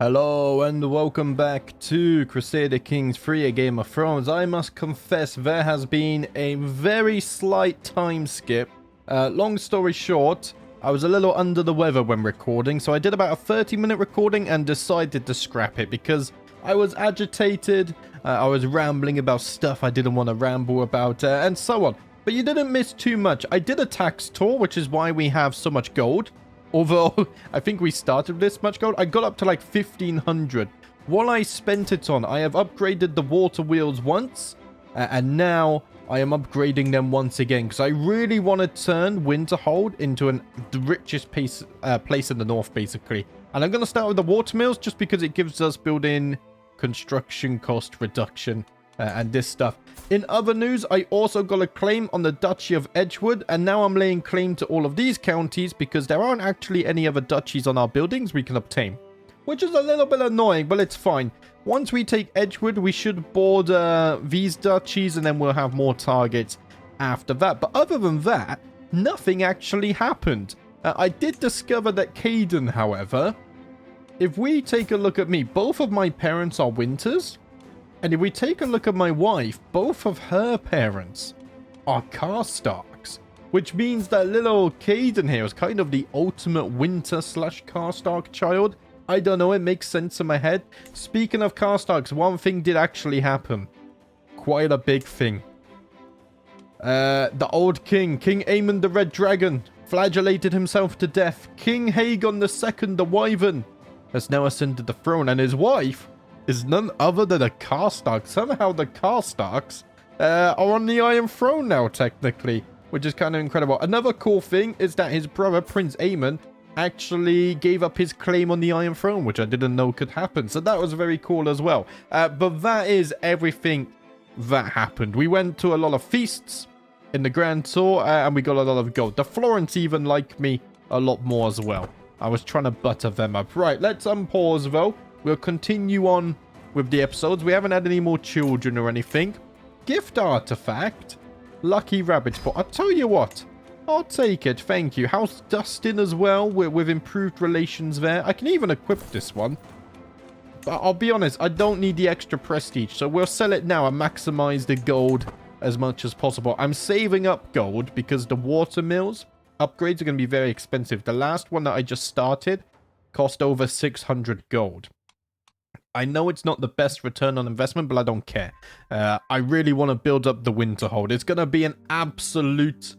Hello and welcome back to Crusader Kings 3, a Game of Thrones. I must confess there has been a very slight time skip. Long story short, I was a little under the weather when recording, so I did about a 30-minute recording and decided to scrap it because I was agitated, I was rambling about stuff I didn't want to ramble about, and so on. But you didn't miss too much. I did a tax tour, which is why we have so much gold. Although, I think we started with this much gold. I got up to like 1,500. What I spent it on, I have upgraded the water wheels once. And now I am upgrading them once again. Because I really want to turn Winterhold into the richest place in the north, basically. And I'm going to start with the water mills just because it gives us built-in construction cost reduction. And this stuff. In other news, I also got a claim on the Duchy of Edgewood, and now I'm laying claim to all of these counties because there aren't actually any other duchies on our buildings we can obtain. Which is a little bit annoying, but it's fine. Once we take Edgewood, we should board these duchies, and then we'll have more targets after that. But other than that, nothing actually happened. I did discover that Caden, however, if we take a look at me, both of my parents are Winters. And if we take a look at my wife, both of her parents are Karstarks. Which means that little Caden here is kind of the ultimate Winter/Karstark child. I don't know, it makes sense in my head. Speaking of Karstarks, one thing did actually happen. Quite a big thing. The old king, King Aemon the Red Dragon, flagellated himself to death. King Haegon II the Wyvern has now ascended the throne, and his wife is none other than a Karstark. Somehow the Karstarks are on the Iron Throne now, technically, which is kind of incredible. Another cool thing is that his brother, Prince Aemon, actually gave up his claim on the Iron Throne, which I didn't know could happen. So that was very cool as well. But that is everything that happened. We went to a lot of feasts in the Grand Tour, and we got a lot of gold. The Florents even like me a lot more as well. I was trying to butter them up. Right, let's unpause, though. We'll continue on with the episodes. We haven't had any more children or anything. Gift artifact. Lucky rabbit spot. I'll tell you what. I'll take it. Thank you. House Dustin as well. With improved relations there. I can even equip this one. But I'll be honest. I don't need the extra prestige. So we'll sell it now and maximize the gold as much as possible. I'm saving up gold because the water mills upgrades are going to be very expensive. The last one that I just started cost over 600 gold. I know it's not the best return on investment, but I don't care. I really want to build up the Winterhold. It's going to be an absolute...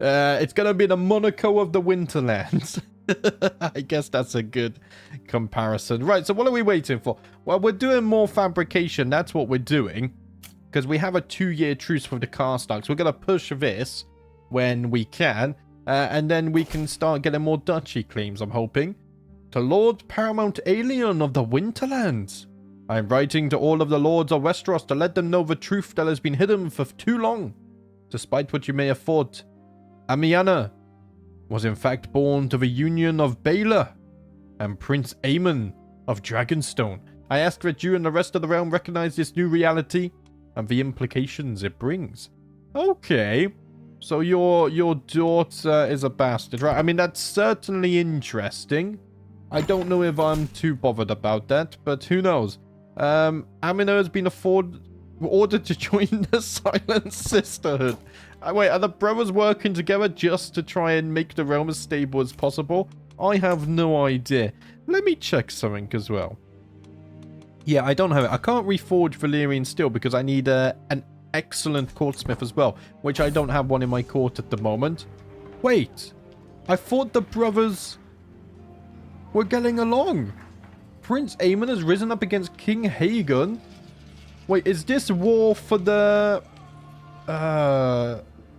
it's going to be the Monaco of the Winterlands. I guess that's a good comparison. Right, so what are we waiting for? Well, we're doing more fabrication. That's what we're doing. Because we have a 2-year truce with the Karstarks. We're going to push this when we can. And then we can start getting more duchy claims, I'm hoping. To Lord Paramount Alien of the Winterlands. I am writing to all of the lords of Westeros to let them know the truth that has been hidden for too long. Despite what you may have thought, Amiana was in fact born to the union of Baelor and Prince Aemon of Dragonstone. I ask that you and the rest of the realm recognize this new reality and the implications it brings. Okay. So your daughter is a bastard, right? I mean, that's certainly interesting. I don't know if I'm too bothered about that, but who knows? Amina has been ordered to join the Silent Sisterhood. Wait, are the brothers working together just to try and make the realm as stable as possible? I have no idea. Let me check something as well. Yeah, I don't have it. I can't reforge Valyrian steel because I need an excellent courtsmith as well, which I don't have one in my court at the moment. Wait, I thought the brothers... we're getting along. Prince Aemon has risen up against King Haegon. Wait, is this war for the...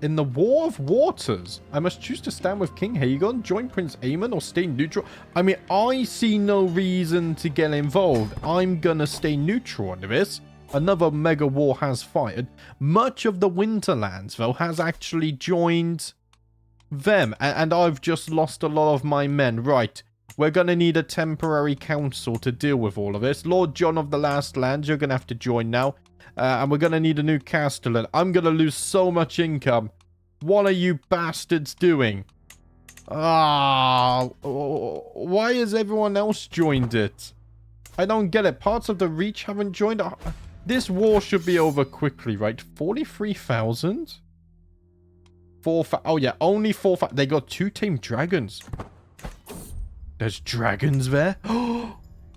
in the War of Waters? I must choose to stand with King Haegon, join Prince Aemon, or stay neutral. I mean, I see no reason to get involved. I'm gonna stay neutral on this. Another mega war has fired. Much of the Winterlands, though, has actually joined them. And I've just lost a lot of my men. Right. We're going to need a temporary council to deal with all of this. Lord John of the Last Lands, you're going to have to join now. And we're going to need a new castellan. I'm going to lose so much income. What are you bastards doing? Ah, why has everyone else joined it? I don't get it. Parts of the Reach haven't joined. This war should be over quickly, right? 43,000? Oh, yeah. Only 4,000. They got 2 tamed dragons. There's dragons there.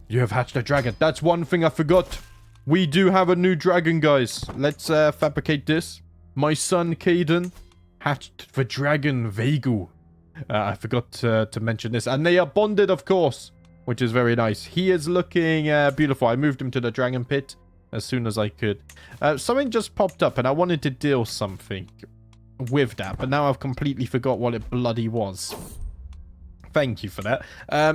You have hatched a dragon. That's one thing I forgot. We do have a new dragon, guys. Let's fabricate this. My son, Caden, hatched the dragon Vegu. I forgot to mention this. And they are bonded, of course, which is very nice. He is looking beautiful. I moved him to the dragon pit as soon as I could. Something just popped up, and I wanted to deal something with that. But now I've completely forgot what it bloody was. Thank you for that.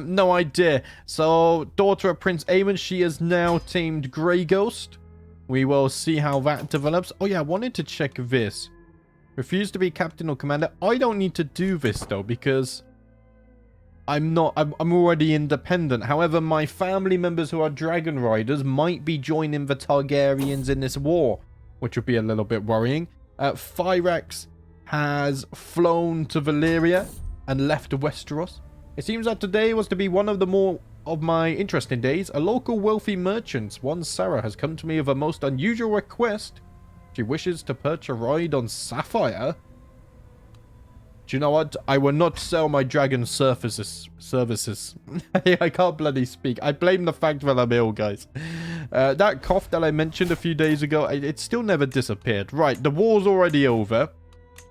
No idea. So, daughter of Prince Aemon, she is now tamed Grey Ghost. We will see how that develops. Oh, yeah, I wanted to check this. Refuse to be captain or commander. I don't need to do this, though, because I'm already independent. However, my family members who are dragon riders might be joining the Targaryens in this war, which would be a little bit worrying. Fyrax has flown to Valyria and left Westeros. It seems that today was to be one of the more of my interesting days. A local wealthy merchant, one Sarah, has come to me with a most unusual request. She wishes to purchase a ride on Sapphire. Do you know what? I will not sell my dragon services. I can't bloody speak. I blame the fact that I'm ill, guys. That cough that I mentioned a few days ago, it still never disappeared. Right, the war's already over.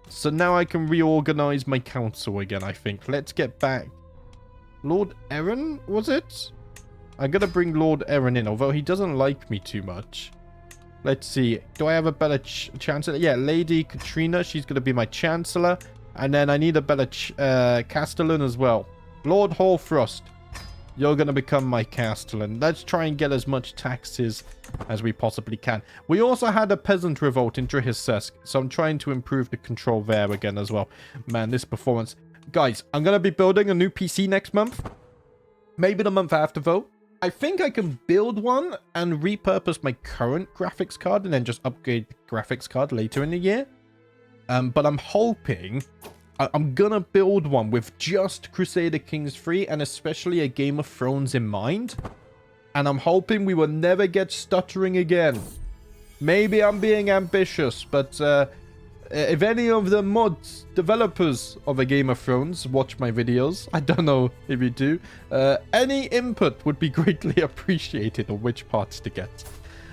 So now I can reorganize my council again, I think. Let's get back. Lord Aaron, was it? I'm going to bring Lord Aaron in, although he doesn't like me too much. Let's see. Do I have a better chancellor? Yeah, Lady Katrina, she's going to be my chancellor. And then I need a better castellan as well. Lord Hallfrost, you're going to become my castellan. Let's try and get as much taxes as we possibly can. We also had a peasant revolt in Drihissesk, so I'm trying to improve the control there again as well. Man, this performance. Guys, I'm going to be building a new PC next month. Maybe the month after, though. I think I can build one and repurpose my current graphics card and then just upgrade the graphics card later in the year. But I'm hoping I'm gonna build one with just Crusader Kings 3 and especially a Game of Thrones in mind. And I'm hoping we will never get stuttering again. Maybe I'm being ambitious, but if any of the mods developers of a Game of Thrones watch my videos, I don't know if you do, any input would be greatly appreciated on which parts to get.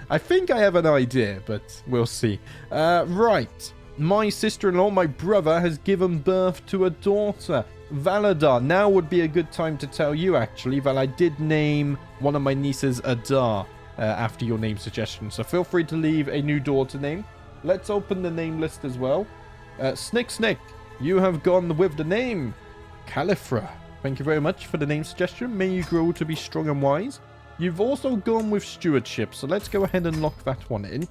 I think I have an idea, but we'll see. Right. My sister-in-law, my brother, has given birth to a daughter, Valadar. Now would be a good time to tell you, actually, that I did name one of my nieces Adar after your name suggestion. So feel free to leave a new daughter name. Let's open the name list as well. Snick, you have gone with the name Califra. Thank you very much for the name suggestion. May you grow to be strong and wise. You've also gone with stewardship, so let's go ahead and lock that one in.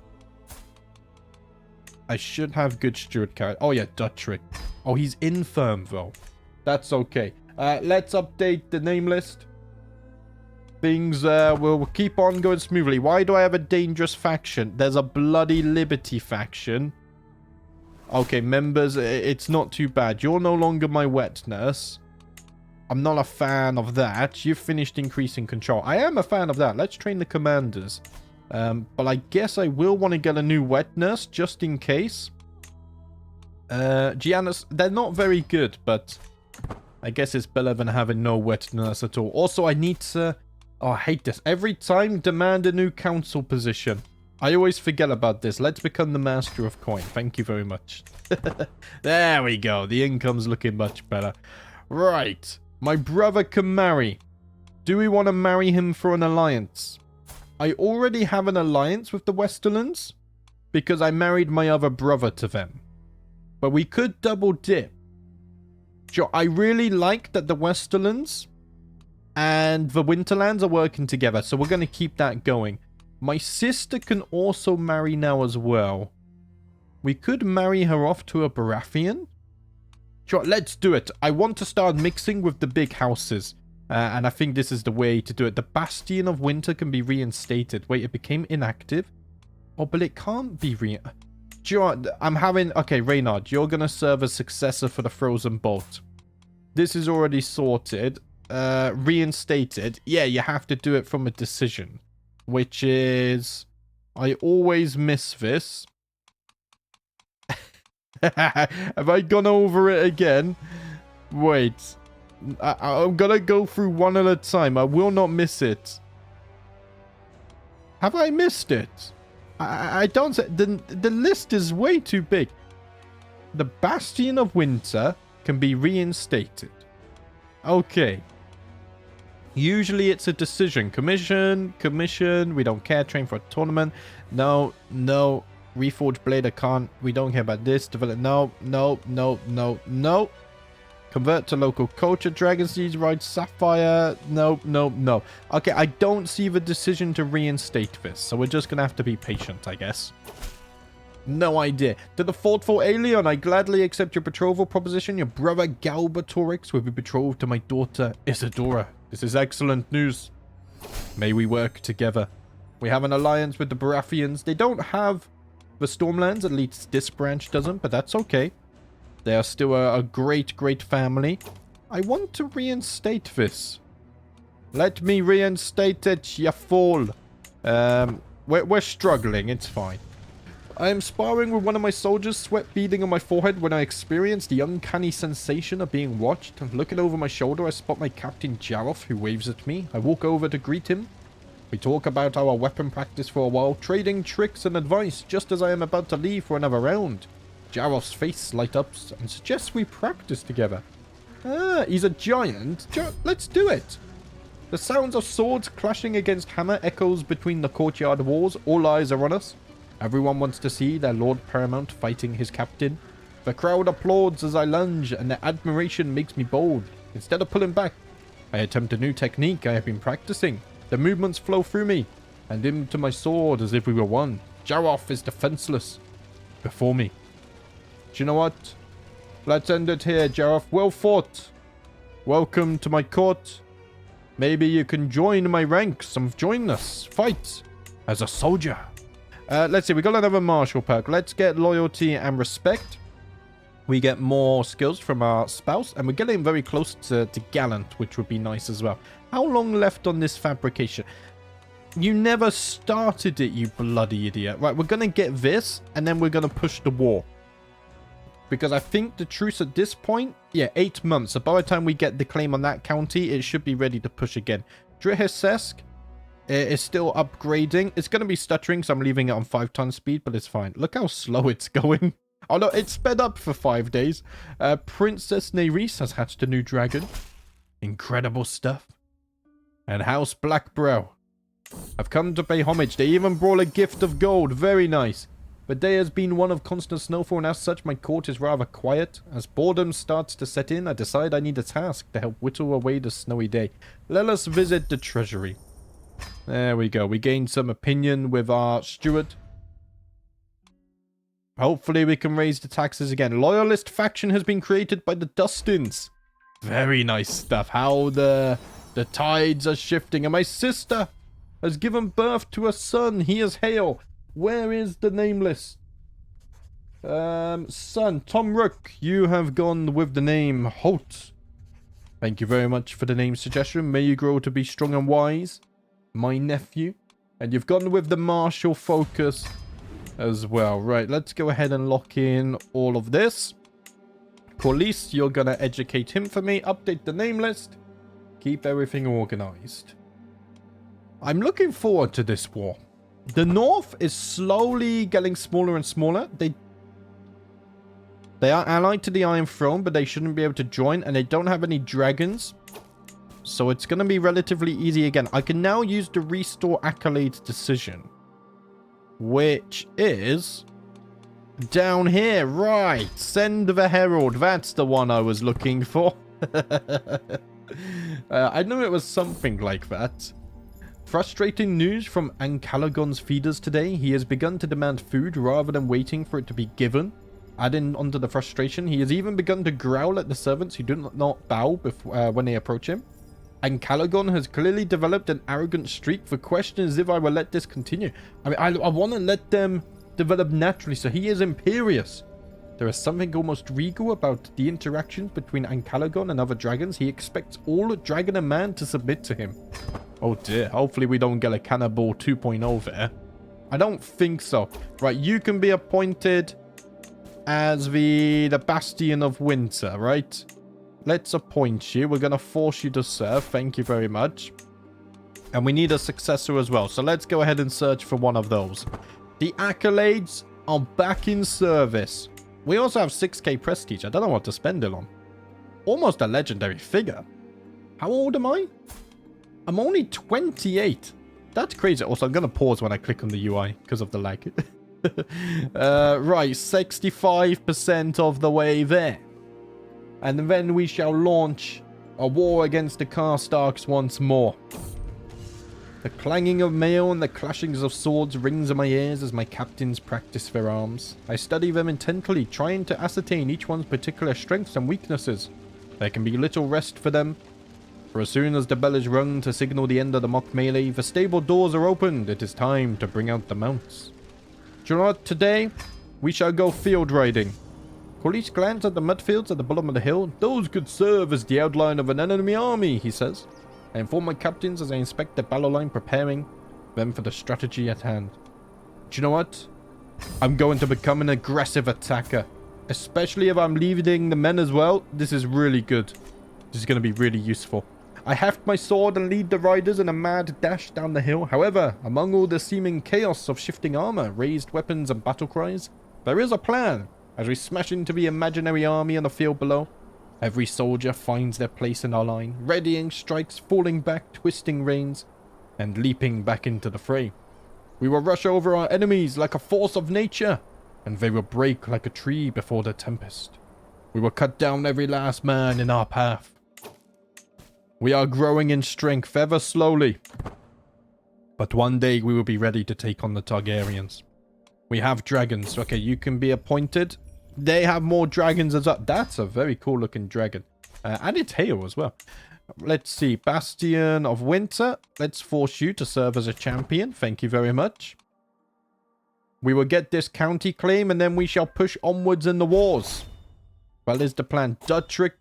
I should have good steward character. Oh, yeah, Duttrick. Oh, he's infirm, though. That's okay. Let's update the name list. Things will keep on going smoothly. Why do I have a dangerous faction? There's a bloody Liberty faction. Okay, members, it's not too bad. You're no longer my wet nurse. I'm not a fan of that. You've finished increasing control. I am a fan of that. Let's train the commanders. But I guess I will want to get a new wet nurse just in case. Giannis, they're not very good, but I guess it's better than having no wet nurse at all. Also, I need to... Oh, I hate this. Every time, demand a new council position. I always forget about this. Let's become the master of coin. Thank you very much. There we go. The income's looking much better. Right. My brother can marry. Do we want to marry him for an alliance? I already have an alliance with the Westerlands because I married my other brother to them. But we could double dip. Sure, I really like that the Westerlands and the Winterlands are working together, so we're going to keep that going. My sister can also marry now as well. We could marry her off to a Baratheon. Sure, let's do it. I want to start mixing with the big houses. And I think this is the way to do it. The Bastion of Winter can be reinstated. Wait, it became inactive? Oh, but it can't be do you know what? I'm having... Okay, Reynard, you're going to serve as successor for the Frozen Bolt. This is already sorted. reinstated, yeah, you have to do it from a decision, which is, I always miss this. Have I gone over it again? Wait, I'm gonna go through one at a time. I will not miss it. Have I missed it? I don't say, the list is way too big. The Bastion of Winter can be reinstated. Okay. Usually it's a decision. Commission. We don't care. Train for a tournament. No. Reforged Blade, I can't. We don't care about this. Develop. No. Convert to local culture. Dragon Seeds, Ride Sapphire. No. Okay, I don't see the decision to reinstate this. So we're just going to have to be patient, I guess. No idea. To the thoughtful alien, I gladly accept your betrothal proposition. Your brother Galbatorix will be betrothed to my daughter Isadora. This is excellent news. May we work together. We have an alliance with the Baratheons. They don't have the Stormlands, at least this branch doesn't, but that's okay. They are still a great family. I want to reinstate this. Let me reinstate it, you fool. We're struggling, it's fine. I am sparring with one of my soldiers, sweat beading on my forehead when I experience the uncanny sensation of being watched. Looking over my shoulder, I spot my captain Jaroff, who waves at me. I walk over to greet him. We talk about our weapon practice for a while, trading tricks and advice, just as I am about to leave for another round. Jaroff's face lights up and suggests we practice together. Ah, he's a giant. Let's do it. The sounds of swords clashing against hammer echoes between the courtyard walls. All eyes are on us. Everyone wants to see their Lord Paramount fighting his captain. The crowd applauds as I lunge, and their admiration makes me bold. Instead of pulling back, I attempt a new technique I have been practicing. The movements flow through me, and into my sword as if we were one. Jaroff is defenseless before me. Do you know what? Let's end it here, Jaroff. Well fought. Welcome to my court. Maybe you can join my ranks and join us. Fight as a soldier. Let's see, we got another martial perk. Let's get loyalty and respect. We get more skills from our spouse, and we're getting very close to gallant, which would be nice as well. How long left on this fabrication? You never started it, you bloody idiot. Right, we're going to get this, and then we're going to push the war. Because I think the truce at this point, yeah, 8 months. So by the time we get the claim on that county, it should be ready to push again. Drihisesk is still upgrading. It's going to be stuttering, so I'm leaving it on 5 times speed, but it's fine. Look how slow it's going. Oh no, it's sped up for 5 days. Princess Nerys has hatched a new dragon. Incredible stuff. And House Blackbrow have come to pay homage. They even brought a gift of gold. Very nice. The day has been one of constant snowfall, and as such, my court is rather quiet. As boredom starts to set in, I decide I need a task to help whittle away the snowy day. Let us visit the treasury. There we go. We gained some opinion with our steward. Hopefully we can raise the taxes again. Loyalist faction has been created by the Dustins. Very nice stuff. How the tides are shifting. And my sister has given birth to a son. He is Hale. Where is the nameless? Son, Tom Rook. You have gone with the name Holt. Thank you very much for the name suggestion. May you grow to be strong and wise, my nephew. And you've gone with the martial focus as well. Right, let's go ahead and lock in all of this. Police, you're gonna educate him for me. Update the name list. Keep everything organized. I'm looking forward to this war. The North is slowly getting smaller and smaller. They are allied to the Iron Throne, but they shouldn't be able to join, and they don't have any dragons. So it's going to be relatively easy again. I can now use the Restore Accolades decision, which is down here. Right. Send the Herald. That's the one I was looking for. I knew it was something like that. Frustrating news from Ancalagon's feeders today. He has begun to demand food rather than waiting for it to be given. Adding onto the frustration, he has even begun to growl at the servants who do not bow when they approach him. Ancalagon has clearly developed an arrogant streak. The question is if I will let this continue. I mean, I want to let them develop naturally, so he is imperious. There is something almost regal about the interactions between Ancalagon and other dragons. He expects all dragon and man to submit to him. Oh dear, hopefully we don't get a Cannibal 2.0 there. I don't think so. Right, you can be appointed as the Bastion of Winter, right? Let's appoint you. We're going to force you to serve. Thank you very much. And we need a successor as well. So let's go ahead and search for one of those. The accolades are back in service. We also have 6k prestige. I don't know what to spend it on. Almost a legendary figure. How old am I? I'm only 28. That's crazy. Also, I'm going to pause when I click on the UI because of the lag. Right, 65% of the way there. And then we shall launch a war against the Karstarks once more. The clanging of mail and the clashings of swords rings in my ears as my captains practice their arms. I study them intently, trying to ascertain each one's particular strengths and weaknesses. There can be little rest for them, for as soon as the bell is rung to signal the end of the mock melee, the stable doors are opened. It is time to bring out the mounts. Do you know what? Today, we shall go field riding. Corlys glanced at the mud fields at the bottom of the hill. Those could serve as the outline of an enemy army, he says. I inform my captains as I inspect the battle line, preparing them for the strategy at hand. Do you know what? I'm going to become an aggressive attacker. Especially if I'm leading the men as well. This is really good. This is going to be really useful. I heft my sword and lead the riders in a mad dash down the hill. However, among all the seeming chaos of shifting armor, raised weapons and battle cries, there is a plan. As we smash into the imaginary army on the field below, every soldier finds their place in our line, readying strikes, falling back, twisting reins, and leaping back into the fray. We will rush over our enemies like a force of nature, and they will break like a tree before the tempest. We will cut down every last man in our path. We are growing in strength ever slowly, but one day we will be ready to take on the Targaryens. We have dragons. Okay, you can be appointed. They have more dragons as well. That's a very cool looking dragon. And it's hail as well. Let's see. Bastion of Winter. Let's force you to serve as a champion. Thank you very much. We will get this county claim and then we shall push onwards in the wars. Well, is the plan. Dutrick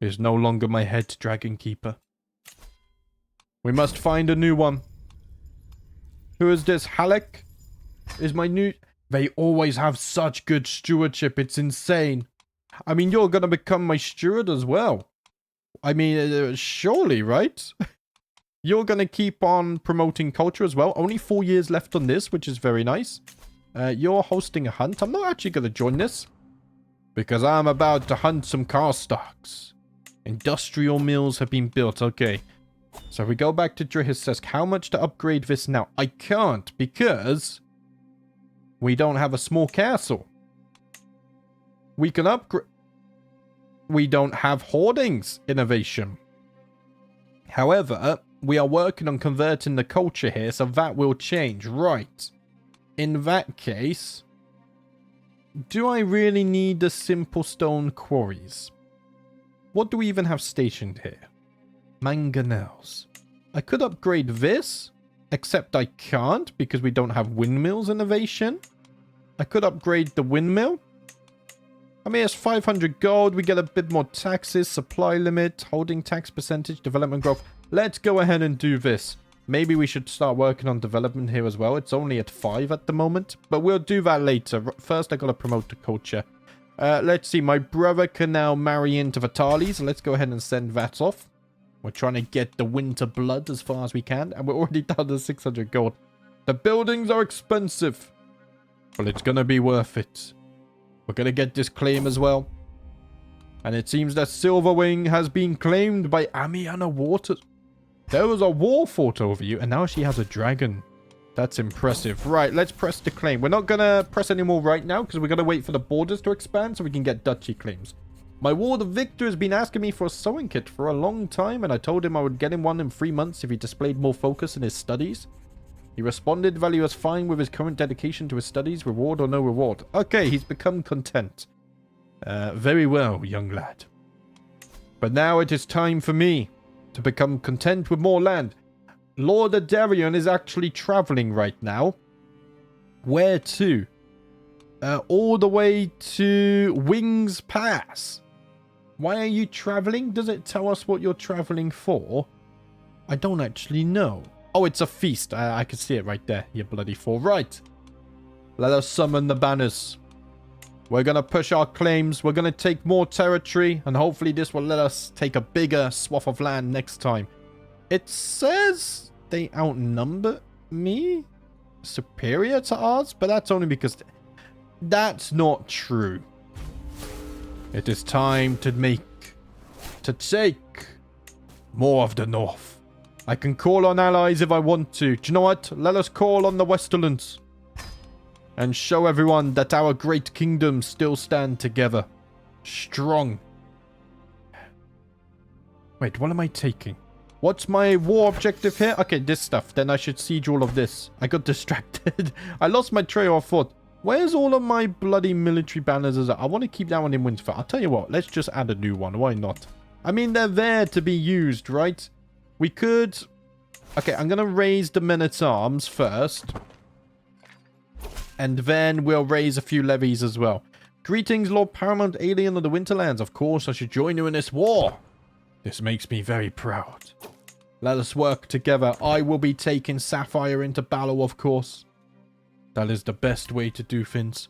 is no longer my head dragon keeper. We must find a new one. Who is this? Halleck is my new... They always have such good stewardship. It's insane. I mean, you're going to become my steward as well. I mean, surely, right? You're going to keep on promoting culture as well. Only 4 years left on this, which is very nice. You're hosting a hunt. I'm not actually going to join this, because I'm about to hunt some Karstarks. Industrial mills have been built. Okay. So if we go back to Drihisesk, how much to upgrade this now? I can't, because we don't have a small castle. We can upgrade. We don't have hoardings innovation. However, we are working on converting the culture here, so that will change. Right. In that case, do I really need the simple stone quarries? What do we even have stationed here? Mangonels. I could upgrade this, except I can't because we don't have windmills innovation. I could upgrade the windmill. I mean, it's 500 gold. We get a bit more taxes, supply limit, holding tax percentage, development growth. Let's go ahead and do this. Maybe we should start working on development here as well. It's only at 5 at the moment, but we'll do that later. First, I gotta promote the culture. Let's see. My brother can now marry into Vitalis. So let's go ahead and send that off. We're trying to get the winter blood as far as we can, and we're already down to 600 gold. The buildings are expensive, but it's gonna be worth it. We're gonna get this claim as well. And it seems that Silverwing has been claimed by Amiana Waters. There was a war fought over you, and now she has a dragon. That's impressive. Right, let's press the claim. We're not gonna press anymore right now, because we're gonna wait for the borders to expand so we can get duchy claims. My ward of Victor has been asking me for a sewing kit for a long time, and I told him I would get him one in 3 months if he displayed more focus in his studies. He responded that he was fine with his current dedication to his studies, reward or no reward. Okay, he's become content. Very well, young lad. But now it is time for me to become content with more land. Lord Adarion is actually traveling right now. Where to? all the way to Wings Pass. Why are you traveling? Does it tell us what you're traveling for? I don't actually know. Oh, it's a feast. I can see it right there, you bloody fool. Right. Let us summon the banners. We're going to push our claims. We're going to take more territory. And hopefully this will let us take a bigger swath of land next time. It says they outnumber me. Superior to ours. But that's only because... That's not true. It is time to take more of the north. I can call on allies if I want to. Do you know what? Let us call on the Westerlands. And show everyone that our great kingdoms still stand together. Strong. Wait, what am I taking? What's my war objective here? Okay, this stuff. Then I should siege all of this. I got distracted. I lost my trail of thought. Where's all of my bloody military banners? I want to keep that one in Winterfell. I'll tell you what. Let's just add a new one. Why not? I mean, they're there to be used, right? We could... Okay, I'm going to raise the men-at-arms first. And then we'll raise a few levies as well. Greetings, Lord Paramount Alien of the Winterlands. Of course, I should join you in this war. This makes me very proud. Let us work together. I will be taking Sapphire into battle, of course. That is the best way to do things.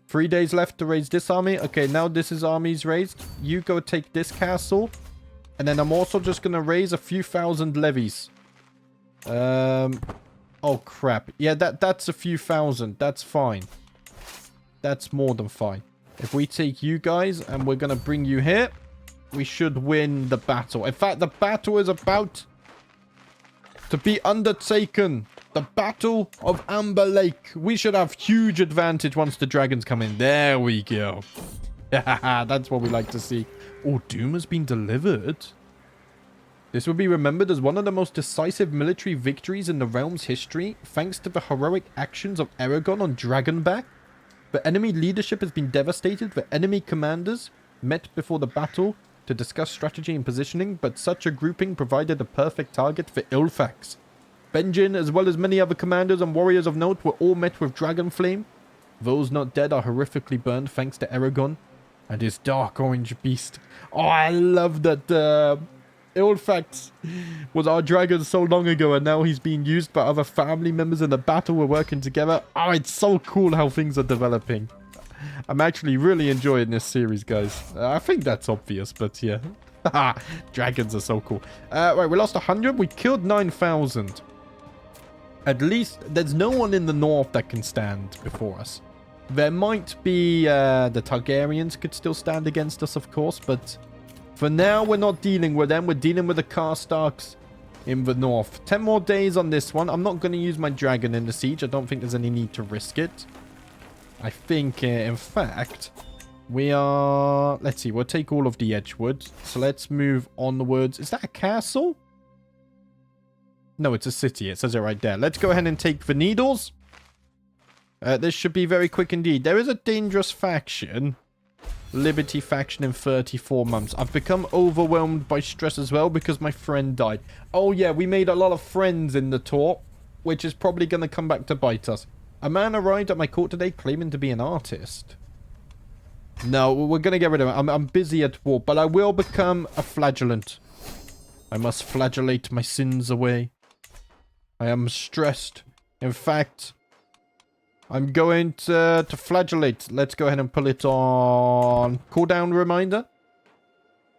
3 days left to raise this army. Okay, now this is armies raised. You go take this castle. And then I'm also just going to raise a few thousand levies. Oh, crap. Yeah, that's a few thousand. That's fine. That's more than fine. If we take you guys and we're going to bring you here, we should win the battle. In fact, the battle is about to be undertaken. The Battle of Amber Lake. We should have huge advantage once the dragons come in. There we go. That's what we like to see. Oh, Doom has been delivered. This will be remembered as one of the most decisive military victories in the realm's history, thanks to the heroic actions of Aragon on Dragonback. The enemy leadership has been devastated. The enemy commanders met before the battle to discuss strategy and positioning, but such a grouping provided a perfect target for Ilfax. Benjen, as well as many other commanders and warriors of note, were all met with dragon flame. Those not dead are horrifically burned thanks to Aragon and his dark orange beast. Oh, I love that Ilfax was our dragon so long ago, and now he's being used by other family members in the battle. We're working together. Oh, it's so cool how things are developing. I'm actually really enjoying this series, guys. I think that's obvious, but yeah. Dragons are so cool. Right, we lost 100. We killed 9,000. At least there's no one in the north that can stand before us. There might be the Targaryens could still stand against us, of course, but for now we're not dealing with them. We're dealing with the Karstarks in the north. 10 more days on this one. I'm not going to use my dragon in the siege. I don't think there's any need to risk it. I think, in fact, we are... Let's see, we'll take all of the Edgewood. So let's move onwards. Is that a castle? No, it's a city. It says it right there. Let's go ahead and take the Needles. This should be very quick indeed. There is a dangerous faction. Liberty faction in 34 months. I've become overwhelmed by stress as well because my friend died. Oh yeah, we made a lot of friends in the tour, which is probably going to come back to bite us. A man arrived at my court today claiming to be an artist. No, we're going to get rid of him. I'm busy at war, but I will become a flagellant. I must flagellate my sins away. I am stressed. In fact, I'm going to flagellate. Let's go ahead and pull it on cooldown reminder.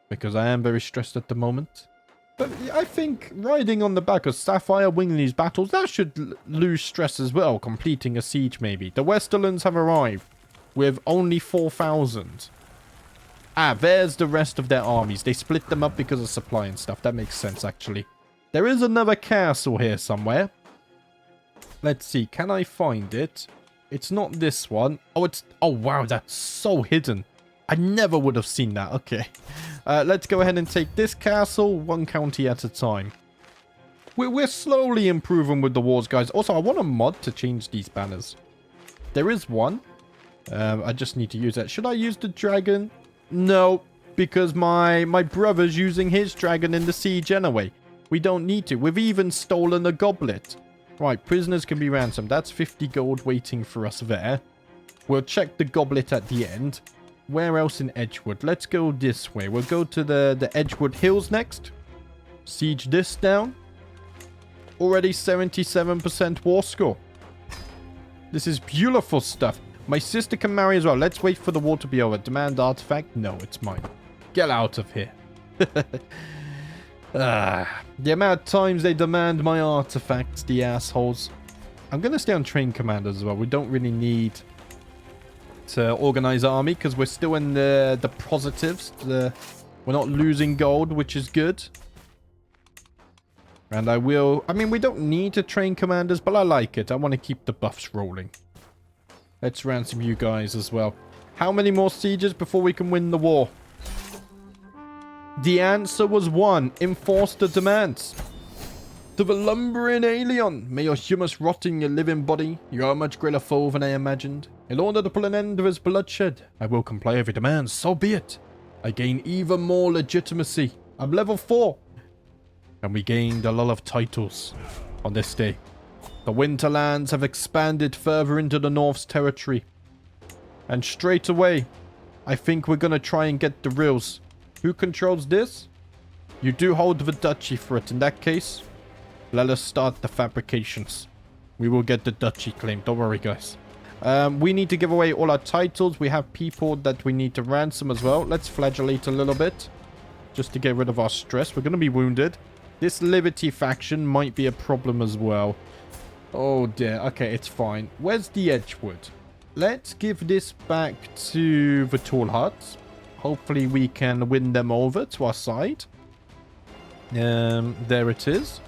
Because I am very stressed at the moment. But I think riding on the back of Sapphire, winning these battles, that should lose stress as well. Completing a siege maybe. The Westerlands have arrived with only 4,000. Ah, there's the rest of their armies. They split them up because of supply and stuff. That makes sense, actually. There is another castle here somewhere. Let's see. Can I find it? It's not this one. Oh, it's... Oh, wow. That's so hidden. I never would have seen that. Okay. Let's go ahead and take this castle one county at a time. We're slowly improving with the wars, guys. Also, I want a mod to change these banners. There is one. I just need to use that. Should I use the dragon? No, because my brother's using his dragon in the siege anyway. We don't need to. We've even stolen a goblet. Right, prisoners can be ransomed. That's 50 gold waiting for us there. We'll check the goblet at the end. Where else in Edgewood? Let's go this way. We'll go to the Edgewood Hills next. Siege this down. Already 77% war score. This is beautiful stuff. My sister can marry as well. Let's wait for the war to be over. Demand artifact? No, it's mine. Get out of here. The amount of times they demand my artifacts, the assholes. I'm going to stay on train commanders as well. We don't really need to organize army because we're still in the positives. We're not losing gold, which is good. And I mean, we don't need to train commanders, but I like it. I want to keep the buffs rolling. Let's ransom you guys as well. How many more sieges before we can win the war? The answer was 1. Enforce the demands. To the lumbering alien, may your humus rot in your living body. You are a much greater foe than I imagined. In order to put an end to his bloodshed, I will comply with your demands, so be it. I gain even more legitimacy. I'm level 4. And we gained a lot of titles on this day. The Winterlands have expanded further into the North's territory. And straight away, I think we're going to try and get the Rills. Who controls this? You do hold the duchy for it. In that case, let us start the fabrications. We will get the duchy claimed. Don't worry, guys. We need to give away all our titles. We have people that we need to ransom as well. Let's flagellate a little bit. Just to get rid of our stress. We're going to be wounded. This Liberty faction might be a problem as well. Oh dear. Okay, it's fine. Where's the Edgewood? Let's give this back to the Tall Huts. Hopefully we can win them over to our side. There it is.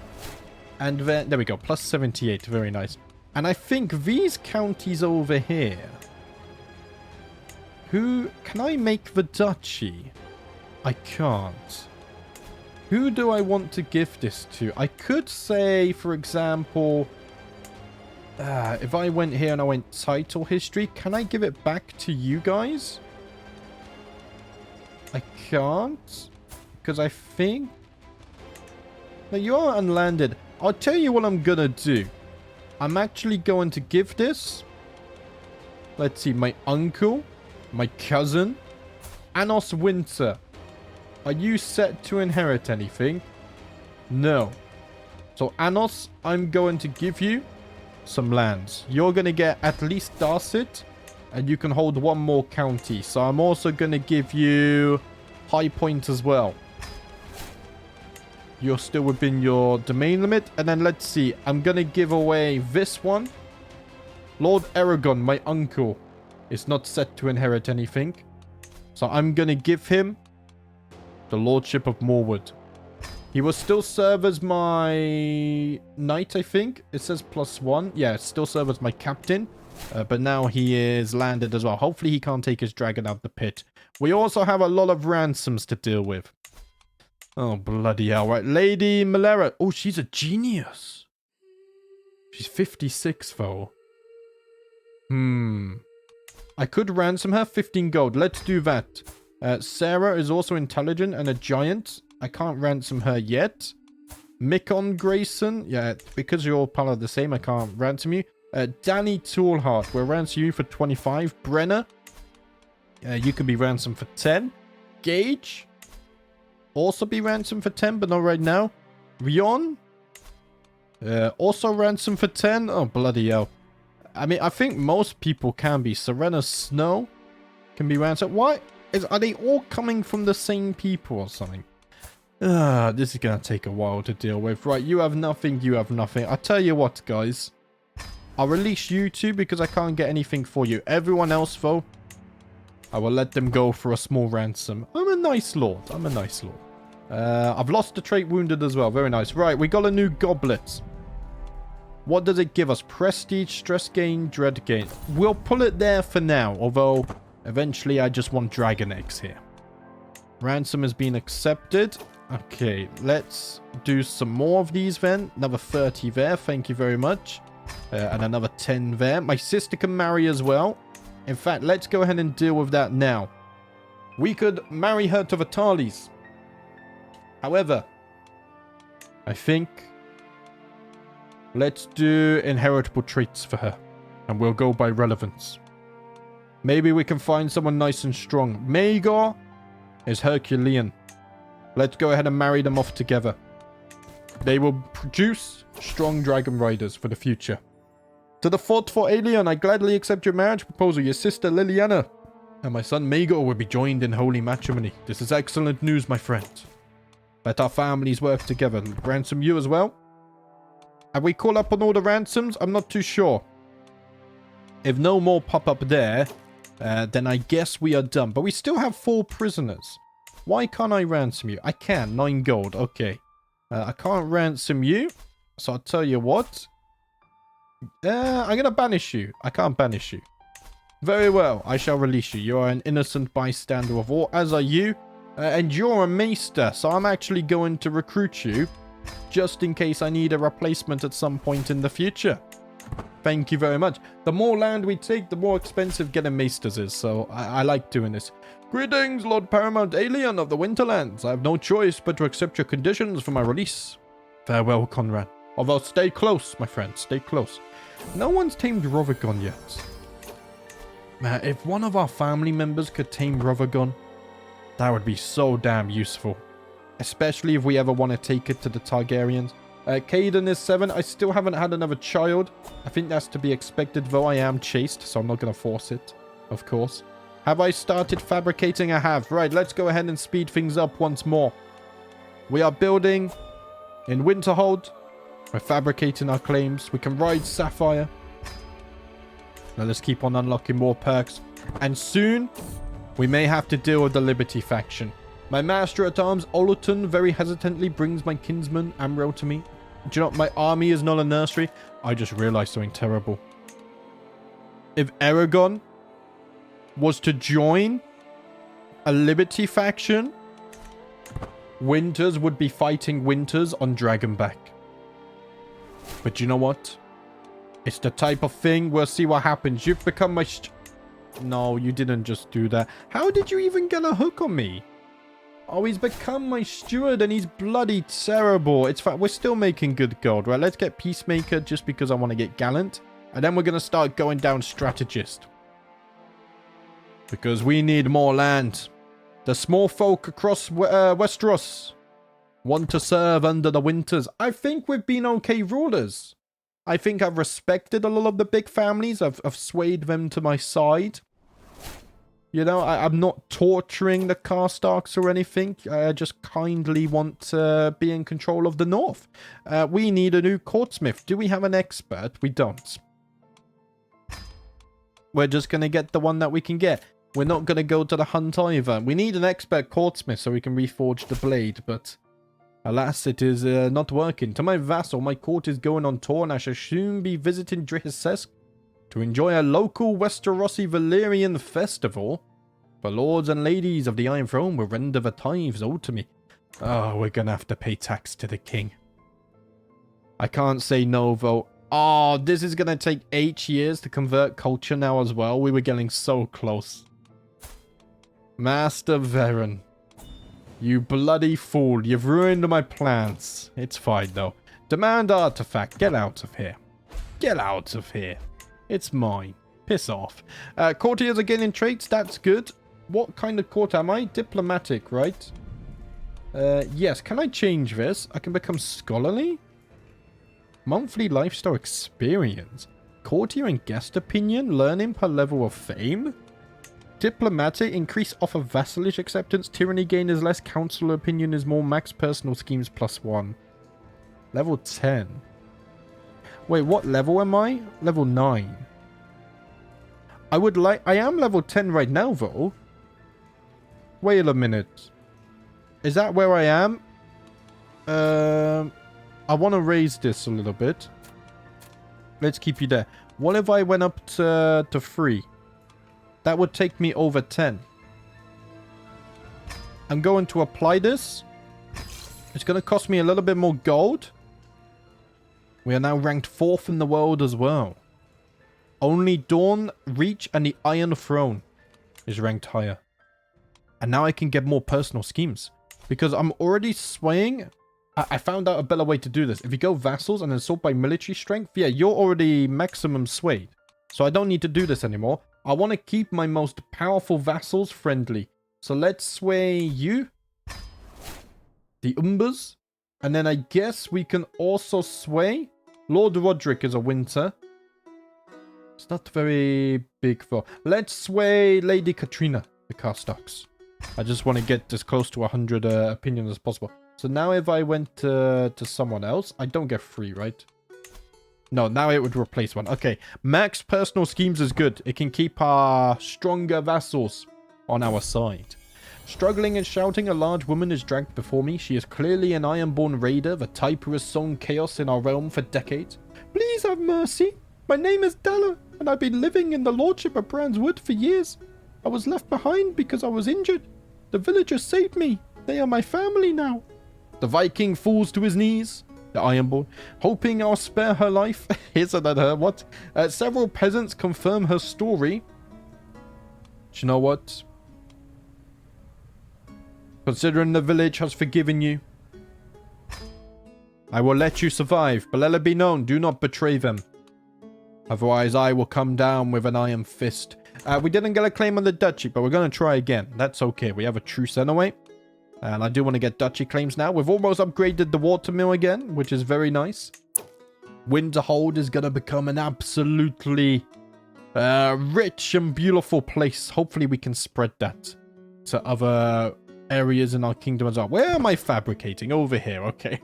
And then, there we go. Plus 78. Very nice. And I think these counties over here. Who... Can I make the duchy? I can't. Who do I want to give this to? I could say, for example... if I went here and I went title history, can I give it back to you guys? I can't. Because I think... No, you are unlanded. I'll tell you what I'm gonna do. I'm actually going to give this... Let's see, my uncle, my cousin, Elric Wynter. Are you set to inherit anything? No. So, Anos, I'm going to give you some lands. You're going to get at least Darsit, and you can hold one more county. So, I'm also going to give you High Point as well. You're still within your domain limit. And then, let's see. I'm going to give away this one. Lord Aragon, my uncle, is not set to inherit anything. So, I'm going to give him the Lordship of Morwood. He will still serve as my knight, I think. It says +1. Yeah, still serve as my captain. But now he is landed as well. Hopefully he can't take his dragon out the pit. We also have a lot of ransoms to deal with. Oh, bloody hell. Right, Lady Malera. Oh, she's a genius. She's 56, though. I could ransom her. 15 gold. Let's do that. Sarah is also intelligent and a giant. I can't ransom her yet. Mikon Grayson. Yeah, because you're all part of the same, I can't ransom you. Danny Toolheart. We'll ransom you for 25. Brenner. You can be ransomed for 10. Gage. Also be ransomed for 10, but not right now. Rion. Also ransomed for 10. Oh, bloody hell. I mean, I think most people can be. Serena Snow can be ransomed. Why? Are they all coming from the same people or something? This is going to take a while to deal with. Right, you have nothing, you have nothing. I'll tell you what, guys. I'll release you two because I can't get anything for you. Everyone else, though, I will let them go for a small ransom. I'm a nice lord. I'm a nice lord. I've lost the trait wounded as well. Very nice. Right, we got a new goblet. What does it give us? Prestige, stress gain, dread gain. We'll pull it there for now, although... Eventually, I just want dragon eggs here. Ransom has been accepted. Okay, let's do some more of these then. Another 30 there. Thank you very much. And another 10 there. My sister can marry as well. In fact, let's go ahead and deal with that now. We could marry her to Vitalis. However, I think let's do inheritable traits for her. And we'll go by relevance. Maybe we can find someone nice and strong. Maegor is Herculean. Let's go ahead and marry them off together. They will produce strong dragon riders for the future. To the thoughtful alien, I gladly accept your marriage proposal. Your sister Liliana and my son Maegor will be joined in holy matrimony. This is excellent news, my friend. Let our families work together. Ransom you as well? Have we called up on all the ransoms? I'm not too sure. If no more pop up there, then I guess we are done. But we still have 4 prisoners. Why can't I ransom you? I can. 9 gold. Okay. I can't ransom you. So I'll tell you what. I'm going to banish you. I can't banish you. Very well. I shall release you. You are an innocent bystander of war, as are you. And you're a maester. So I'm actually going to recruit you. Just in case I need a replacement at some point in the future. Thank you very much. The more land we take, the more expensive getting maesters is. So I like doing this. Greetings, Lord Paramount Alien of the Winterlands. I have no choice but to accept your conditions for my release. Farewell, Conrad. Although, stay close, my friend. Stay close. No one's tamed Rovagon yet. Man, if one of our family members could tame Rovagon, that would be so damn useful. Especially if we ever want to take it to the Targaryens. Caden is 7. I still haven't had another child. I think that's to be expected, though I am chaste, so I'm not going to force it. Of course. Have I started fabricating? I have. Right, let's go ahead and speed things up once more. We are building in Winterhold. We're fabricating our claims. We can ride Sapphire. Now let's keep on unlocking more perks. And soon, we may have to deal with the Liberty faction. My master-at-arms, Oluton, very hesitantly brings my kinsman, Amril, to me. Do you know, my army is not a nursery. I just realized something terrible. If Aragon was to join a Liberty faction, Winters would be fighting Winters on Dragonback. But you know what? It's the type of thing, we'll see what happens. You've become my... No, you didn't just do that. How did you even get a hook on me? Oh, he's become my steward and he's bloody terrible. It's fine. We're still making good gold, right? Let's get Peacemaker just because I want to get Gallant. And then we're going to start going down Strategist. Because we need more land. The small folk across Westeros want to serve under the Winters. I think we've been okay rulers. I think I've respected a lot of the big families. I've swayed them to my side. You know, I'm not torturing the Karstarks or anything. I just kindly want to be in control of the North. We need a new courtsmith. Do we have an expert? We don't. We're just going to get the one that we can get. We're not going to go to the hunt either. We need an expert courtsmith so we can reforge the blade, but alas, it is not working. To my vassal, my court is going on tour and I shall soon be visiting Drihissesk to enjoy a local Westerosi Valyrian festival. The lords and ladies of the Iron Throne will render the tithes owed to me. Oh, we're going to have to pay tax to the king. I can't say no, though. Oh, this is going to take 8 years to convert culture now as well. We were getting so close. Master Varen. You bloody fool. You've ruined my plans. It's fine, though. Demand artifact. Get out of here. Get out of here. It's mine. Piss off. Courtiers are getting traits. That's good. What kind of court am I? Diplomatic, right? Yes. Can I change this? I can become scholarly? Monthly lifestyle experience. Courtier and guest opinion. Learning per level of fame. Diplomatic. Increase offer vassalage acceptance. Tyranny gain is less. Council opinion is more. Max personal schemes +1. Level 10. Wait, what level am I? Level 9. I am level 10 right now, though. Wait a minute. Is that where I am? I want to raise this a little bit. Let's keep you there. What if I went up to 3? That would take me over 10. I'm going to apply this. It's going to cost me a little bit more gold. We are now ranked 4th in the world as well. Only Dawn, Reach, and the Iron Throne is ranked higher. And now I can get more personal schemes. Because I'm already swaying. I found out a better way to do this. If you go vassals and then sort by military strength, yeah, you're already maximum swayed. So I don't need to do this anymore. I want to keep my most powerful vassals friendly. So let's sway you. The Umbers. And then I guess we can also sway. Lord Roderick is a Wynter. It's not very big for... Let's sway Lady Katrina, the Carstocks. I just want to get as close to 100 opinions as possible. So now if I went to someone else, I don't get free, right? No, now it would replace one. Okay, max personal schemes is good. It can keep our stronger vassals on our side. Struggling and shouting, a large woman is dragged before me. She is clearly an Ironborn raider, the type who has sown chaos in our realm for decades. Please have mercy. My name is Della, and I've been living in the lordship of Brands Wood for years. I was left behind because I was injured. The villagers saved me. They are my family now. The Viking falls to his knees. The Ironborn, hoping I'll spare her life. Isn't that her? What? Several peasants confirm her story. Do you know what? Considering the village has forgiven you, I will let you survive, but let it be known, do not betray them. Otherwise, I will come down with an iron fist. We didn't get a claim on the duchy, but we're going to try again. That's okay. We have a truce anyway. And I do want to get duchy claims now. We've almost upgraded the watermill again, which is very nice. Winterhold is going to become an absolutely rich and beautiful place. Hopefully we can spread that to other areas in our kingdom as well. Where am I fabricating? Over here. Okay.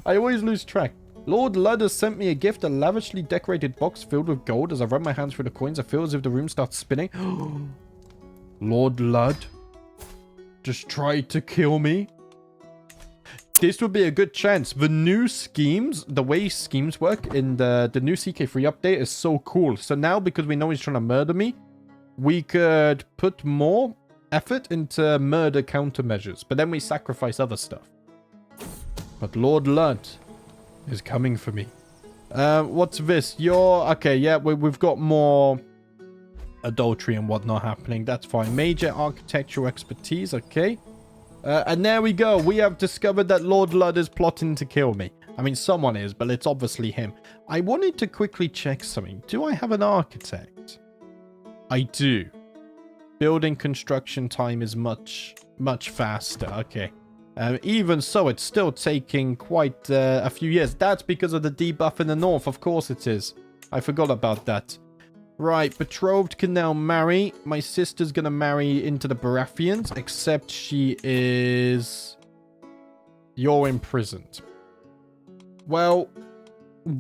I always lose track. Lord Ludd has sent me a gift, a lavishly decorated box filled with gold. As I run my hands through the coins, I feel as if the room starts spinning. Lord Ludd just tried to kill me. This would be a good chance. The new schemes, the way schemes work in the new CK3 update is so cool. So now, because we know he's trying to murder me, we could put more effort into murder countermeasures. But then we sacrifice other stuff. But Lord Ludd is coming for me. What's this? Okay, yeah, we've got more adultery and whatnot happening. That's fine. Major architectural expertise. Okay. And there we go. We have discovered that Lord Ludd is plotting to kill me. I mean, someone is, but it's obviously him. I wanted to quickly check something. Do I have an architect? I do. Building construction time is much faster. Okay. Even so, it's still taking quite a few years. That's because of the debuff in the north. Of course it is. I forgot about that. Right, betrothed can now marry. My sister's gonna marry into the Baratheons, except she is... You're imprisoned. Well,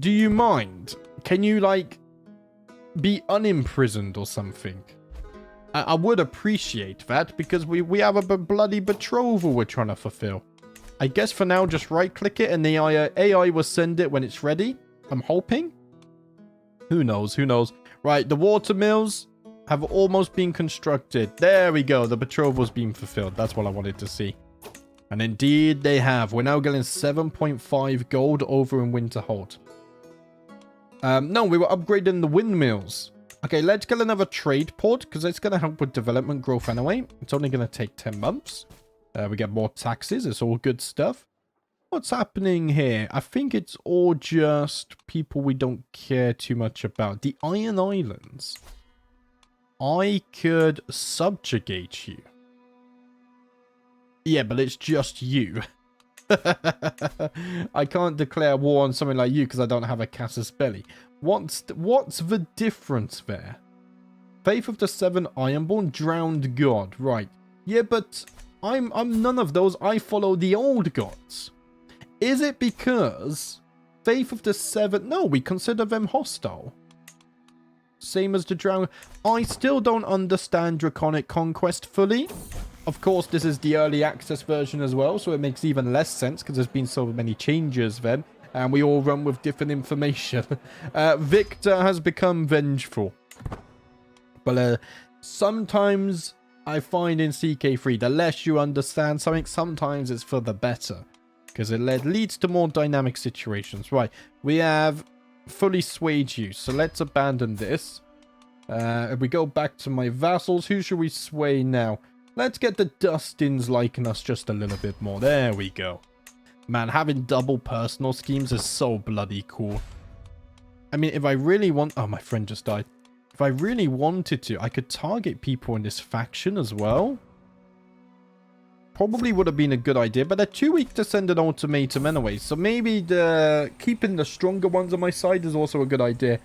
do you mind? Can you, like, be unimprisoned or something? I would appreciate that, because we have a bloody betrothal we're trying to fulfill. I guess for now, just right-click it, and the AI will send it when it's ready. I'm hoping. Who knows? Who knows? Right, the watermills have almost been constructed. There we go. The betrophal's been fulfilled. That's what I wanted to see. And indeed, they have. We're now getting 7.5 gold over in Winterhold. No, we were upgrading the windmills. Okay, let's get another trade port, because it's going to help with development growth anyway. It's only going to take 10 months. We get more taxes. It's all good stuff. What's happening here? I think it's all just people we don't care too much about. The Iron Islands. I could subjugate you. Yeah, but it's just you. I can't declare war on something like you because I don't have a casus belli. What's the difference there? Faith of the Seven Ironborn, drowned god. Right. Yeah, but I'm none of those. I follow the old gods. Is it because Faith of the Seven... No, we consider them hostile. Same as the drowned... I still don't understand Draconic Conquest fully. Of course, this is the early access version as well, so it makes even less sense because there's been so many changes then. And we all run with different information. Victor has become vengeful. But sometimes I find in CK3, the less you understand something, sometimes it's for the better. Because it leads to more dynamic situations. Right, we have fully swayed you. So let's abandon this. If we go back to my vassals, who should we sway now? Let's get the Dustins liking us just a little bit more. There we go. Man, having double personal schemes is so bloody cool. I mean, if I really want... Oh, my friend just died. if I really wanted to, I could target people in this faction as well. Probably would have been a good idea, but they're too weak to send an ultimatum anyway. So maybe keeping the stronger ones on my side is also a good idea.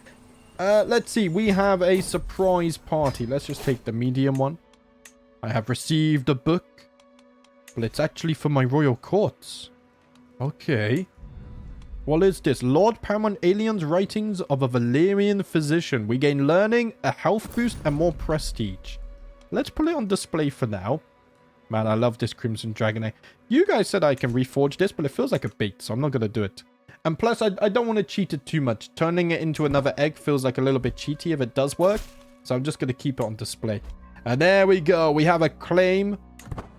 Let's see. We have a surprise party. Let's just take the medium one. I have received a book. Well, it's actually for my royal courts. Okay. What is this? Lord Paramount Alien's writings of a Valyrian physician. We gain learning, a health boost, and more prestige. Let's put it on display for now. Man, I love this Crimson Dragon egg. You guys said I can reforge this, but it feels like a bait, so I'm not going to do it. And plus, I don't want to cheat it too much. Turning it into another egg feels like a little bit cheaty if it does work. So I'm just going to keep it on display. And there we go. We have a claim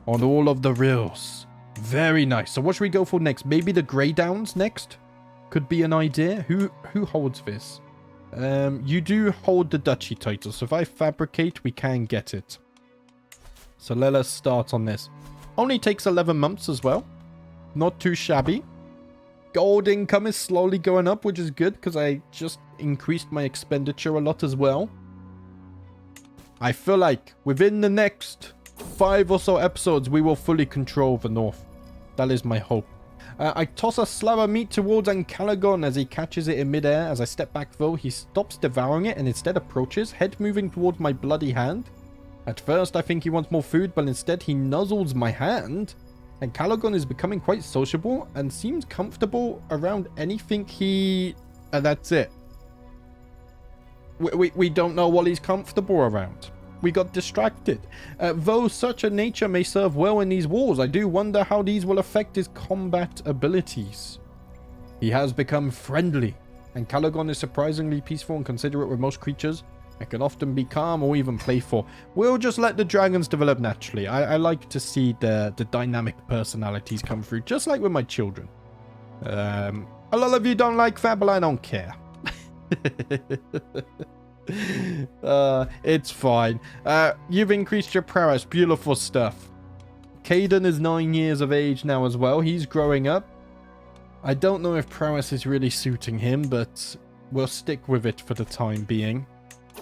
on all of the rills. Very nice. So what should we go for next? Maybe the Grey Downs next? Could be an idea. Who holds this? You do hold the duchy title. So if I fabricate, we can get it. So let us start on this. Only takes 11 months as well. Not too shabby. Gold income is slowly going up, which is good because I just increased my expenditure a lot as well. I feel like within the next 5 or so episodes, we will fully control the north. That is my hope. I toss a slab of meat towards Calagon as he catches it in midair. As I step back though, he stops devouring it and instead approaches, head moving towards my bloody hand. At first, I think he wants more food, but instead he nuzzles my hand. And Calagon is becoming quite sociable and seems comfortable around anything he... And that's it. We don't know what he's comfortable around. We got distracted. Though such a nature may serve well in these wars, I do wonder how these will affect his combat abilities. He has become friendly, and Calagon is surprisingly peaceful and considerate with most creatures. It can often be calm or even playful. We'll just let the dragons develop naturally. I like to see the dynamic personalities come through, just like with my children. A lot of you don't like that, but I don't care. It's fine. You've increased your prowess. Beautiful stuff. Caden is 9 years of age now as well. He's growing up. I don't know if prowess is really suiting him, but we'll stick with it for the time being.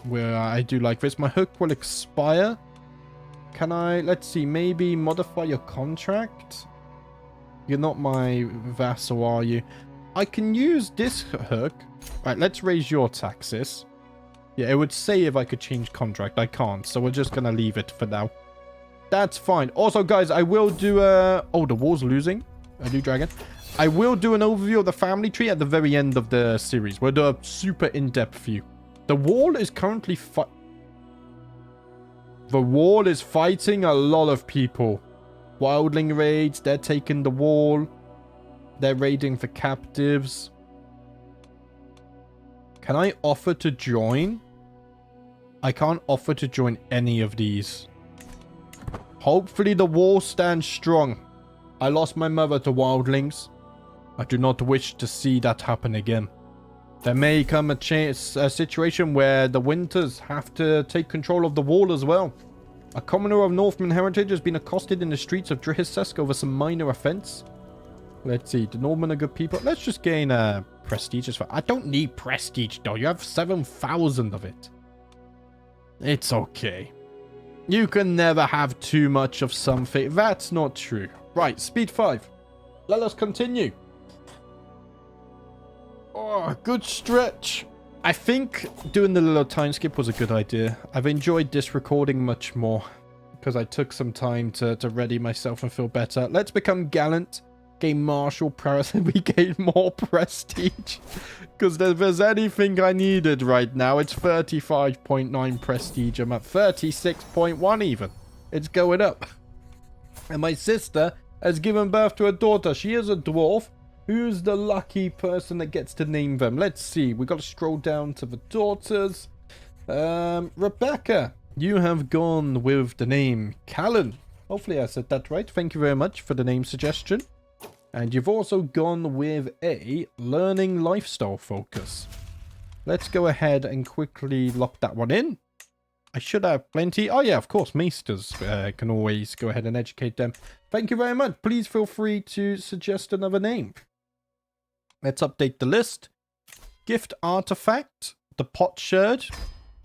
Where I do like this. My hook will expire. Can I, let's see, maybe modify your contract? You're not my vassal, are you? I can use this hook. Right, let's raise your taxes. Yeah, it would say if I could change contract. I can't, so we're just going to leave it for now. That's fine. Also, guys, I will do a... Oh, the war's losing. A new dragon. I will do an overview of the family tree at the very end of the series. We'll do a super in-depth view. The wall is currently The wall is fighting a lot of people. Wildling raids, they're taking the wall. They're raiding for captives. Can I offer to join? I can't offer to join any of these. Hopefully the wall stands strong. I lost my mother to wildlings. I do not wish to see that happen again. There may come a situation where the Wynters have to take control of the wall as well. A commoner of Northman heritage has been accosted in the streets of Drihissesk over some minor offense. Let's see, the Norman are good people. Let's just gain prestige. I don't need prestige though. You have 7,000 of it. It's okay. You can never have too much of something. That's not true. Right, speed 5. Let us continue. Oh, good stretch. I think doing the little time skip was a good idea. I've enjoyed this recording much more because I took some time to ready myself and feel better. Let's become gallant, gain martial prowess, and we gain more prestige. Because if there's anything I needed right now, it's 35.9 prestige. I'm at 36.1 even. It's going up. And my sister has given birth to a daughter. She is a dwarf. Who's the lucky person that gets to name them? Let's see. We've got to scroll down to the daughters. Rebecca, you have gone with the name Callan. Hopefully I said that right. Thank you very much for the name suggestion. And you've also gone with a learning lifestyle focus. Let's go ahead and quickly lock that one in. I should have plenty. Oh yeah, of course, maesters can always go ahead and educate them. Thank you very much. Please feel free to suggest another name. Let's update the list. Gift artifact. The potsherd.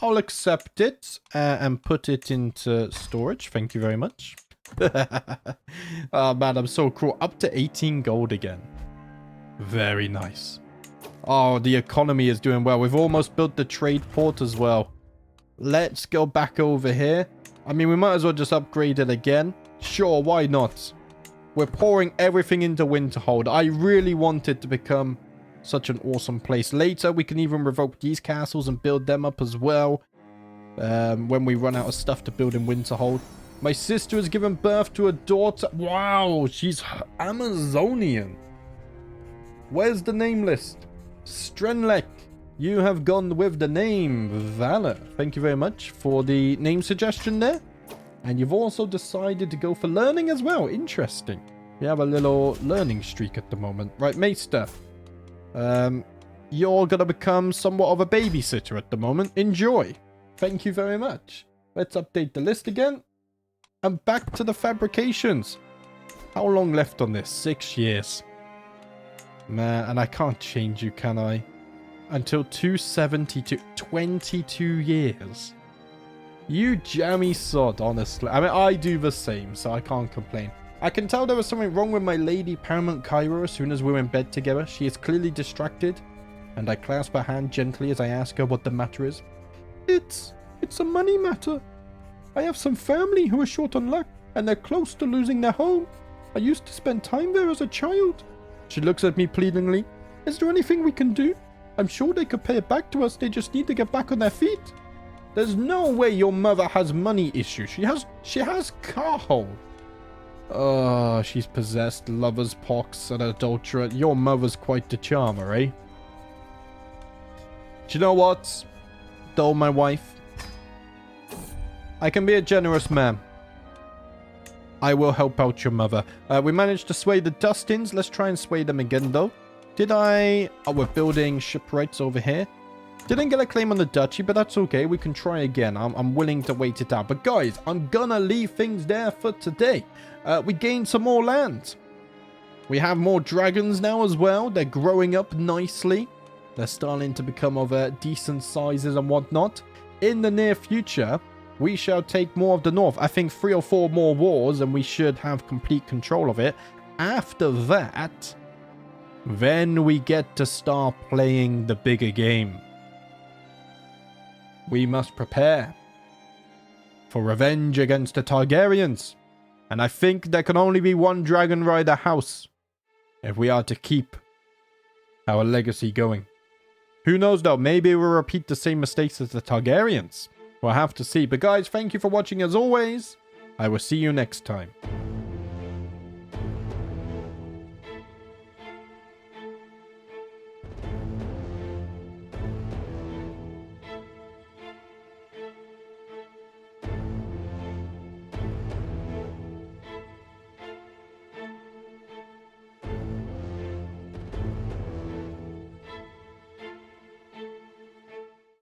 I'll accept it and put it into storage. Thank you very much. Oh, man, I'm so cool. Up to 18 gold again. Very nice. Oh, the economy is doing well. We've almost built the trade port as well. Let's go back over here. I mean, we might as well just upgrade it again. Sure, why not? We're pouring everything into Winterhold. I really want it to become such an awesome place. Later, we can even revoke these castles and build them up as well. When we run out of stuff to build in Winterhold. My sister has given birth to a daughter. Wow, she's Amazonian. Where's the name list? Strenlek, you have gone with the name Valor. Thank you very much for the name suggestion there. And you've also decided to go for learning as well. Interesting. We have a little learning streak at the moment. Right, Maester. You're going to become somewhat of a babysitter at the moment. Enjoy. Thank you very much. Let's update the list again. And back to the fabrications. How long left on this? 6 years. Man, and I can't change you, can I? Until 272. 22 years. You jammy sod, honestly. I mean, I do the same, so I can't complain. I can tell there was something wrong with my lady Paramount Cairo as soon as we were in bed together. She is clearly distracted, and I clasp her hand gently as I ask her what the matter is. It's a money matter. I have some family who are short on luck, and they're close to losing their home. I used to spend time there as a child. She looks at me pleadingly. Is there anything we can do? I'm sure they could pay it back to us. They just need to get back on their feet. There's no way your mother has money issues. She has car hold. Oh, she's possessed, lover's pox, and adulterer. Your mother's quite the charmer, eh? Do you know what? Though, my wife, I can be a generous man. I will help out your mother. We managed to sway the Dustins. Let's try and sway them again, though. Did I... Oh, we're building shipwrights over here. Didn't get a claim on the duchy, but that's okay. We can try again. I'm willing to wait it out. But guys, I'm gonna leave things there for today. We gained some more land. We have more dragons now as well. They're growing up nicely. They're starting to become of decent sizes and whatnot. In the near future, we shall take more of the north. I think 3 or 4 more wars and we should have complete control of it. After that, then we get to start playing the bigger game. We must prepare for revenge against the Targaryens. And I think there can only be one dragonrider house if we are to keep our legacy going. Who knows though, maybe we'll repeat the same mistakes as the Targaryens. We'll have to see. But guys, thank you for watching as always. I will see you next time.